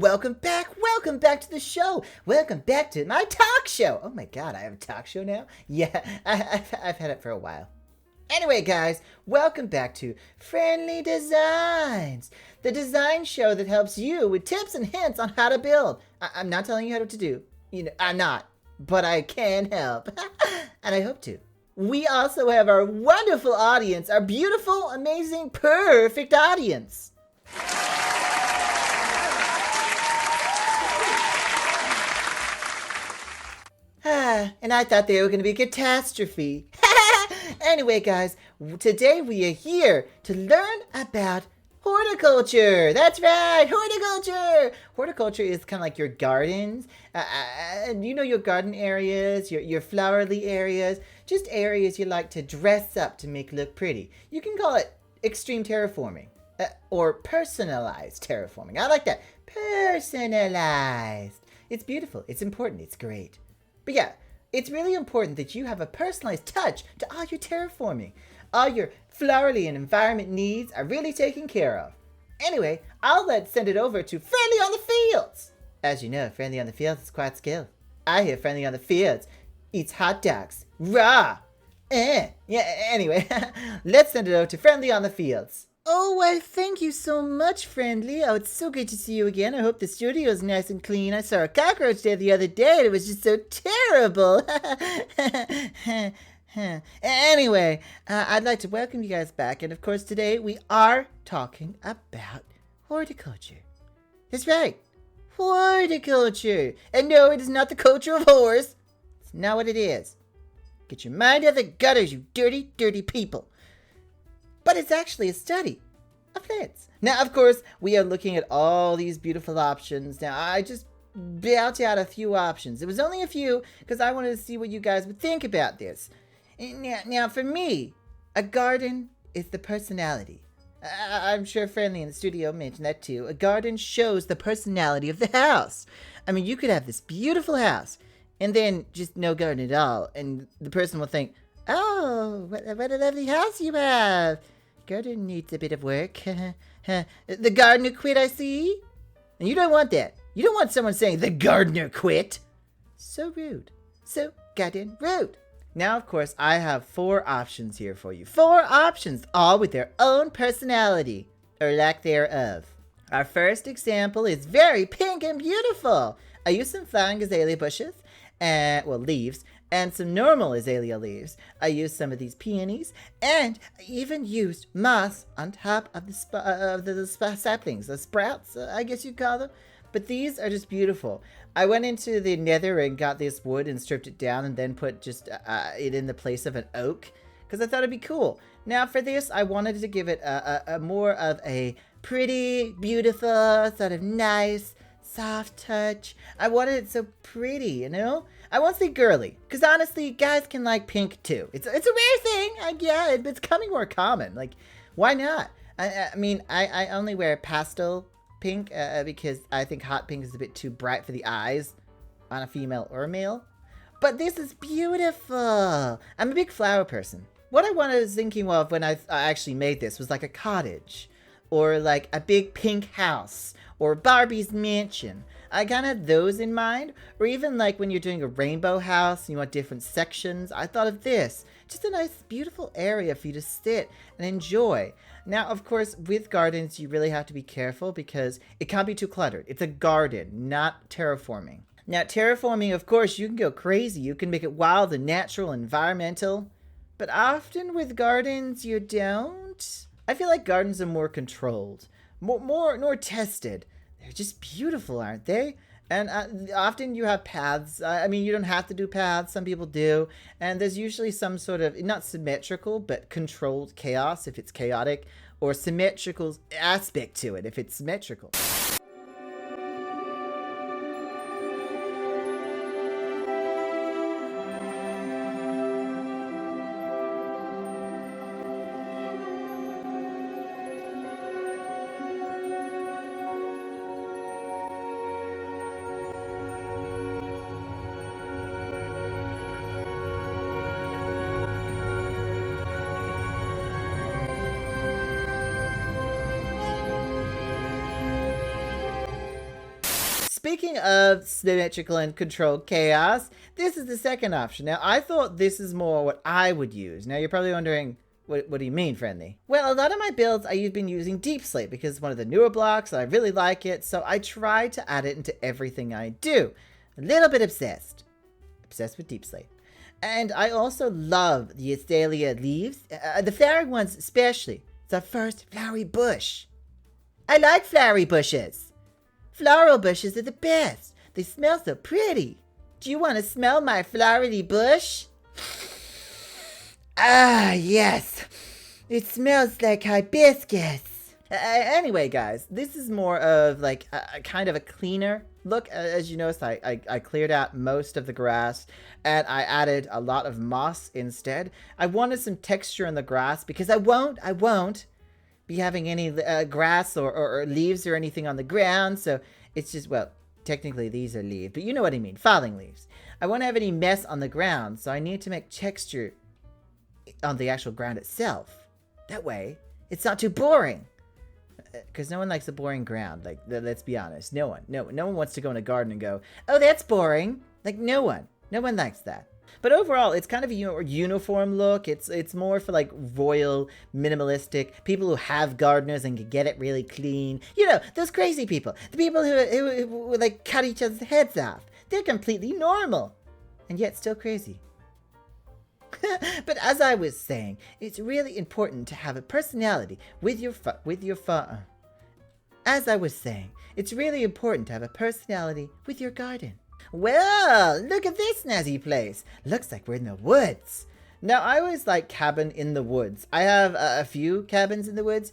welcome back to the show. Welcome back to my talk show. Oh my god, I have a talk show now? Yeah, I've had it for a while. Anyway, guys, welcome back to Friendly Designs, the design show that helps you with tips and hints on how to build. I'm not telling you how to do. I'm not, but I can help, and I hope to. We also have our wonderful audience, our beautiful, amazing, perfect audience. And I thought they were going to be a catastrophe. Anyway, guys, today we are here to learn about horticulture. That's right, horticulture. Horticulture is kind of like your gardens. Your garden areas, your flowery areas, just areas you like to dress up to make look pretty. You can call it extreme terraforming or personalized terraforming. I like that. Personalized. It's beautiful. It's important. It's great. But yeah, it's really important that you have a personalized touch to all your terraforming. All your flowery and environment needs are really taken care of. Anyway, I'll send it over to Friendly on the Fields. As you know, Friendly on the Fields is quite skilled. I hear Friendly on the Fields eats hot dogs. Raw. Anyway, let's send it over to Friendly on the Fields. Oh, why, thank you so much, Friendly. Oh, it's so good to see you again. I hope the studio is nice and clean. I saw a cockroach there the other day, and it was just so terrible. Anyway, I'd like to welcome you guys back. And, of course, today we are talking about horticulture. That's right, horticulture. And no, it is not the culture of whores. It's not what it is. Get your mind out of the gutters, you dirty, dirty people. But it's actually a study of plants. Now, of course, we are looking at all these beautiful options. Now, I just built out a few options. It was only a few because I wanted to see what you guys would think about this. Now, for me, a garden is the personality. I'm sure Friendly in the studio mentioned that too. A garden shows the personality of the house. I mean, you could have this beautiful house and then just no garden at all. And the person will think, oh, what a lovely house you have. Garden needs a bit of work. The gardener quit, I see. And you don't want that. You don't want someone saying, the gardener quit. So rude. So goddamn rude. Now, of course, I have 4 options here for you. 4 options, all with their own personality, or lack thereof. Our first example is very pink and beautiful. I used some flowering azalea bushes, leaves, and some normal azalea leaves. I used some of these peonies, and I even used moss on top of the saplings, the sprouts, I guess you'd call them. But these are just beautiful. I went into the nether and got this wood and stripped it down and then put just it in the place of an oak because I thought it'd be cool. Now for this, I wanted to give it a more of a pretty, beautiful, sort of nice, soft touch. I wanted it so pretty, you know? I won't say girly, because honestly, guys can like pink too. It's a rare thing, but it's becoming more common. Like, why not? I mean, I only wear pastel pink because I think hot pink is a bit too bright for the eyes on a female or a male. But this is beautiful. I'm a big flower person. What I was thinking of when I actually made this was like a cottage or like a big pink house or Barbie's mansion. I kind of had those in mind. Or even like when you're doing a rainbow house and you want different sections, I thought of this. Just a nice, beautiful area for you to sit and enjoy. Now, of course, with gardens, you really have to be careful because it can't be too cluttered. It's a garden, not terraforming. Now, terraforming, of course, you can go crazy. You can make it wild and natural, environmental. But often with gardens, you don't. I feel like gardens are more controlled, more tested. They're just beautiful, aren't they? And often you have paths. I mean, you don't have to do paths. Some people do. And there's usually some sort of, not symmetrical, but controlled chaos if it's chaotic, or symmetrical aspect to it if it's symmetrical. speaking of symmetrical and controlled chaos, this is the second option. Now, I thought this is more what I would use. Now, you're probably wondering, what do you mean, friendly? Well, a lot of my builds I've been using deep slate because it's one of the newer blocks and I really like it, so I try to add it into everything I do. A little bit obsessed. Obsessed with deep slate. And I also love the Azalea leaves, the flowering ones especially. It's our first flowery bush. I like flowery bushes. Floral bushes are the best. They smell so pretty. Do you want to smell my flowery bush? Ah, yes. It smells like hibiscus. Anyway, guys, this is more of like a kind of a cleaner look. As you notice, I cleared out most of the grass and I added a lot of moss instead. I wanted some texture in the grass because I won't be having any grass or leaves or anything on the ground. So it's just, well, technically these are leaves, but you know what I mean, falling leaves. I won't have any mess on the ground, so I need to make texture on the actual ground itself. That way, it's not too boring. Because no one likes a boring ground. Like, let's be honest. No one wants to go in a garden and go, oh, that's boring. Like, no one likes that. But overall, it's kind of a uniform look. It's more for like royal, minimalistic people who have gardeners and can get it really clean. You know, those crazy people. The people who like cut each other's heads off. They're completely normal. And yet still crazy. But as I was saying, it's really important to have a personality with your As I was saying, it's really important to have a personality with your garden. Well, look at this snazzy place. Looks like we're in the woods. Now, I always like cabin in the woods. I have a few cabins in the woods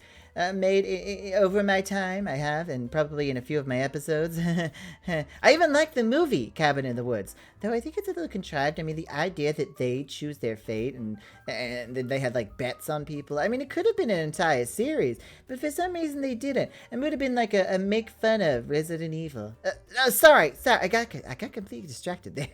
made over my time. I have, and probably in a few of my episodes. I even like the movie Cabin in the Woods, though I think it's a little contrived. I mean, the idea that they choose their fate and they had like bets on people. I mean, it could have been an entire series, but for some reason they didn't. It would have been like a make fun of Resident Evil. Sorry, I got completely distracted there.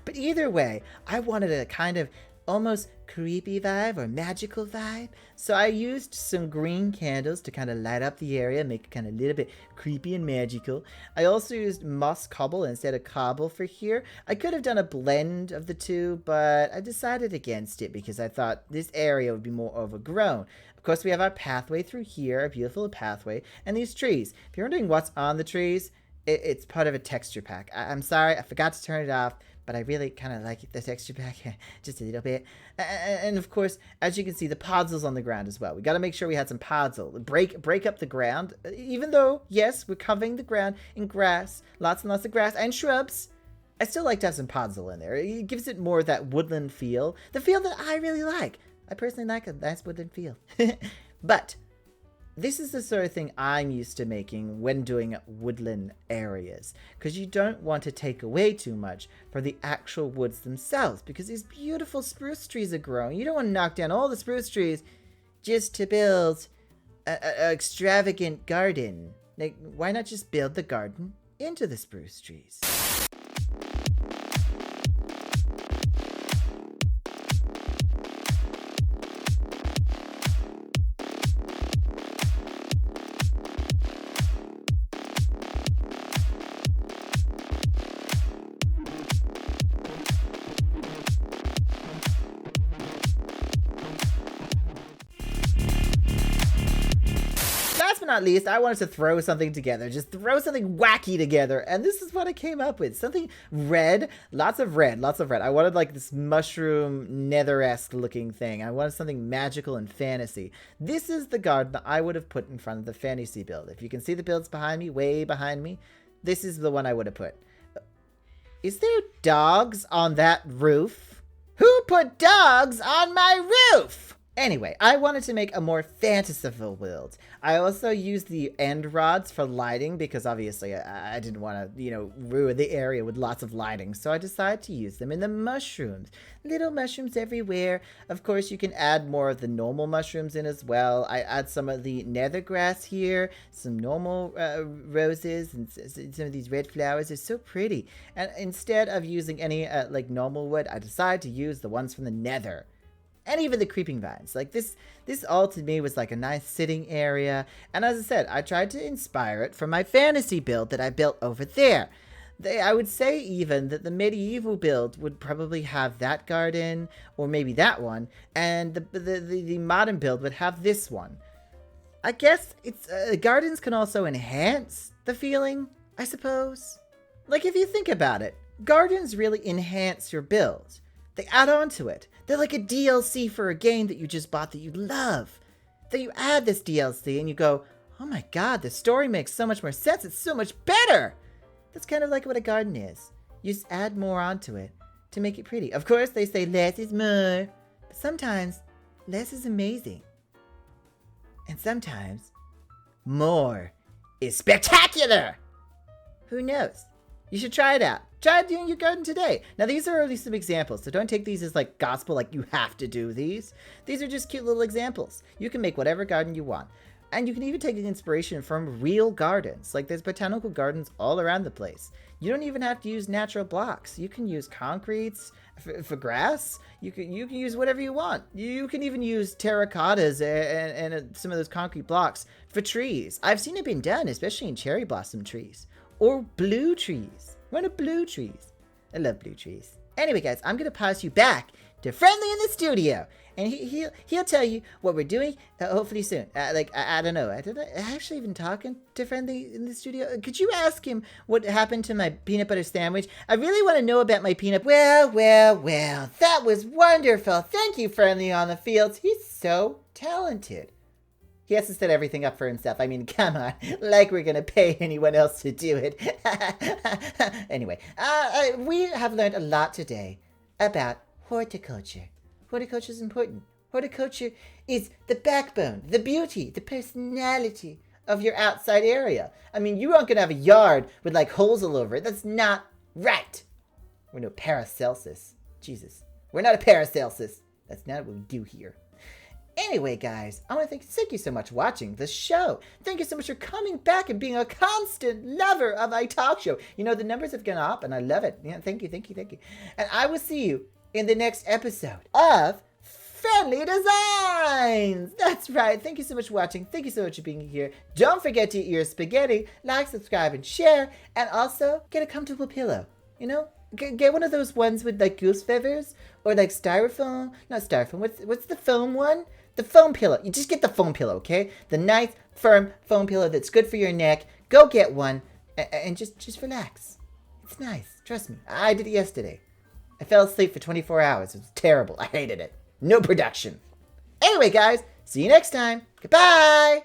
But either way, I wanted a kind of almost creepy vibe or magical vibe. So I used some green candles to kind of light up the area, make it kind of a little bit creepy and magical. I also used moss cobble instead of cobble for here. I could have done a blend of the two, but I decided against it because I thought this area would be more overgrown. Of course, we have our pathway through here, a beautiful pathway, and these trees. If you're wondering what's on the trees, it's part of a texture pack. I'm sorry, I forgot to turn it off, but I really kind of like the texture pack just a little bit. And of course, as you can see, the podzol's on the ground as well. We got to make sure we had some podzol. Break up the ground. Even though, yes, we're covering the ground in grass, lots and lots of grass and shrubs, I still like to have some podzol in there. It gives it more of that woodland feel. The feel that I really like. I personally like a nice woodland feel. But this is the sort of thing I'm used to making when doing woodland areas, because you don't want to take away too much for the actual woods themselves, because these beautiful spruce trees are growing. You don't want to knock down all the spruce trees just to build an extravagant garden. Like, why not just build the garden into the spruce trees? Not least, I wanted to throw something together, just throw something wacky together, and this is what I came up with. Something red, lots of red. I wanted like this mushroom nether-esque looking thing. I wanted something magical and fantasy. This is the garden that I would have put in front of the fantasy build. If you can see the builds behind me, way behind me, this is the one I would have put. Is there dogs on that roof? Who put dogs on my roof? Anyway, I wanted to make a more fanciful build. I also used the end rods for lighting because obviously I didn't want to, ruin the area with lots of lighting. So I decided to use them in the mushrooms. Little mushrooms everywhere. Of course, you can add more of the normal mushrooms in as well. I add some of the nether grass here, some normal roses, and some of these red flowers. They're so pretty. And instead of using any like normal wood, I decided to use the ones from the nether. And even the creeping vines. Like this all to me was like a nice sitting area. And as I said, I tried to inspire it from my fantasy build that I built over there. I would say even that the medieval build would probably have that garden, or maybe that one, and the modern build would have this one. I guess it's gardens can also enhance the feeling, I suppose. Like, if you think about it, gardens really enhance your build. They add on to it. They're like a DLC for a game that you just bought that you love. Then you add this DLC and you go, oh my god, the story makes so much more sense. It's so much better. That's kind of like what a garden is. You just add more onto it to make it pretty. Of course, they say less is more. But sometimes, less is amazing. And sometimes, more is spectacular. Who knows? You should try it out. Try it doing your garden today. Now, these are only some examples, so don't take these as like gospel, like you have to do these. These are just cute little examples. You can make whatever garden you want. And you can even take inspiration from real gardens. Like, there's botanical gardens all around the place. You don't even have to use natural blocks. You can use concretes for grass. You can use whatever you want. You can even use terracottas and some of those concrete blocks for trees. I've seen it being done, especially in cherry blossom trees. Or blue trees. What are blue trees? I love blue trees. Anyway, guys, I'm going to pass you back to Friendly in the studio. And he'll tell you what we're doing, hopefully soon. I don't know. I actually even talking to Friendly in the studio. Could you ask him what happened to my peanut butter sandwich? I really want to know about my peanut. Well. That was wonderful. Thank you, Friendly on the Fields. He's so talented. He has to set everything up for himself. I mean, come on. Like we're going to pay anyone else to do it. Anyway, we have learned a lot today about horticulture. Horticulture is important. Horticulture is the backbone, the beauty, the personality of your outside area. I mean, you aren't going to have a yard with like holes all over it. That's not right. We're no Paracelsus. Jesus. We're not a Paracelsus. That's not what we do here. Anyway, guys, I want to thank you so much for watching the show. Thank you so much for coming back and being a constant lover of my talk show. You know, the numbers have gone up, and I love it. Yeah, thank you. And I will see you in the next episode of Friendly Designs. That's right. Thank you so much for watching. Thank you so much for being here. Don't forget to eat your spaghetti, like, subscribe, and share. And also, get a comfortable pillow. You know? Get one of those ones with like goose feathers or like styrofoam. Not styrofoam. What's the foam one? The foam pillow. You just get the foam pillow, okay? The nice, firm foam pillow that's good for your neck. Go get one and just relax. It's nice. Trust me. I did it yesterday. I fell asleep for 24 hours. It was terrible. I hated it. No production. Anyway, guys, see you next time. Goodbye.